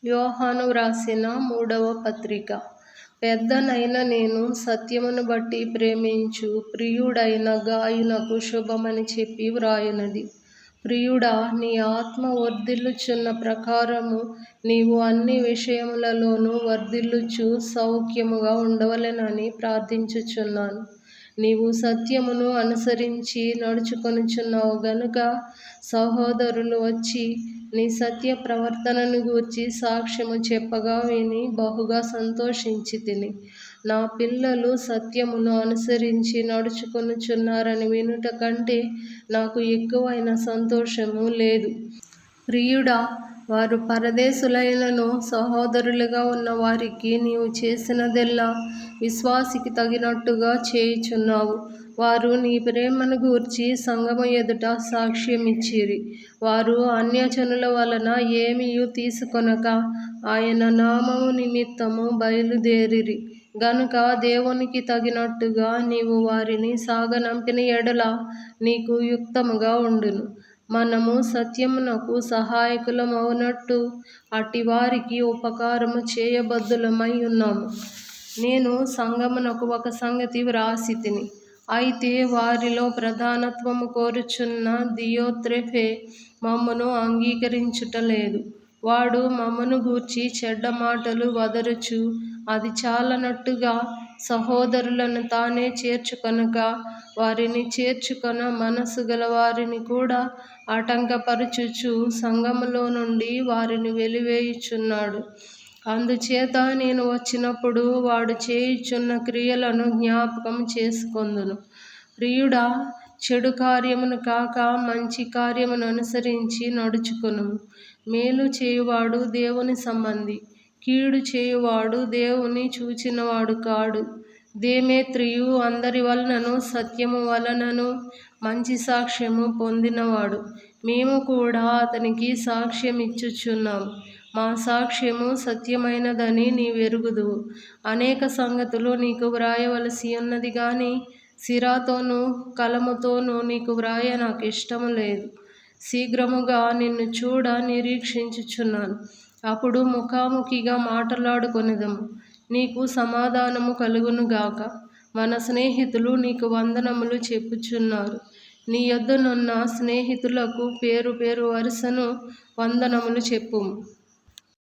యోహాను వ్రాసిన 3వ పత్రిక. పెద్దనైన నేను సత్యమును బట్టి ప్రేమించు ప్రియుడైన గాయునకు శుభమని చెప్పి వ్రాయునది. ప్రియుడా, నీ ఆత్మ వర్ధిల్లుచున్న ప్రకారము నీవు అన్ని విషయములలోనూ వర్ధిల్లుచు సౌఖ్యముగా ఉండవలెనని ప్రార్థించుచున్నాను. నీవు సత్యమును అనుసరించి నడుచుకొనుచున్నావు గనుక సహోదరులు వచ్చి నీ సత్య ప్రవర్తనను గూర్చి సాక్ష్యము చెప్పగా విని బహుగా సంతోషించితిని. నా పిల్లలు సత్యమును అనుసరించి నడుచుకొనుచున్నారని వినుట కంటే నాకు ఎక్కువైన సంతోషము లేదు. ప్రియుడా, వారు పరదేశులైనను సహోదరులుగా ఉన్న వారికి నీవు చేసినదెల్లా విశ్వాసికి తగినట్టుగా చేయుచున్నావు. వారు నీ ప్రేమను గూర్చి సంఘము ఎదుట సాక్ష్యమిచ్చిరి. వారు అన్యజనుల వలన ఏమియూ తీసుకొనక ఆయన నామము నిమిత్తము బయలుదేరిరి గనుక దేవునికి తగినట్టుగా నీవు వారిని సాగనంపిన ఎడల నీకు యుక్తముగా ఉండును. మనము సత్యమునకు సహాయకులమవునట్టు అట్టి వారికి ఉపకారము చేయబద్ధులమై ఉన్నాము. నేను సంఘమునకు ఒక సంగతి వ్రాసితిని. అయితే వారిలో ప్రధానత్వము కోరుచున్న దియోత్రెఫే మమ్మను అంగీకరించుటలేదు. వాడు మమ్మను గూర్చి చెడ్డ మాటలు వదరుచు అది చాలనట్టుగా సహోదరులను తానే చేర్చుకొనక వారిని చేర్చుకొన మనసు గల వారిని కూడా ఆటంకపరచుచు సంఘములో నుండి వారిని వెలివేయుచున్నాడు. అందుచేత నేను వచ్చినప్పుడు వాడు చేయుచున్న క్రియలను జ్ఞాపకం చేసుకొందును. ప్రియుడా, చెడు కార్యమును కాక మంచి కార్యమును అనుసరించి నడుచుకొనుము. మేలు చేయువాడు దేవుని సంబంధి, కీడు చేయువాడు దేవుని చూచినవాడు కాడు. దేమేత్రియు అందరి వలనను సత్యము వలనను మంచి సాక్ష్యము పొందినవాడు. మేము కూడా అతనికి సాక్ష్యమిచ్చుచున్నాము. మా సాక్ష్యము సత్యమైనదని నీవెరుగుదువు. అనేక సంగతులు నీకు వ్రాయవలసి ఉన్నది గాని సిరాతోనూ కలముతోనూ నీకు వ్రాయ నాకు ఇష్టము లేదు. శీఘ్రముగా నిన్ను చూడ నిరీక్షించుచున్నాను. అప్పుడు ముఖాముఖిగా మాటలాడుకొనిదము. నీకు సమాధానము కలుగునుగాక. మన స్నేహితులు నీకు వందనములు చెప్పుచున్నారు. నీ యొద్దనున్న స్నేహితులకు పేరు పేరు వరుసను వందనములు చెప్పుము.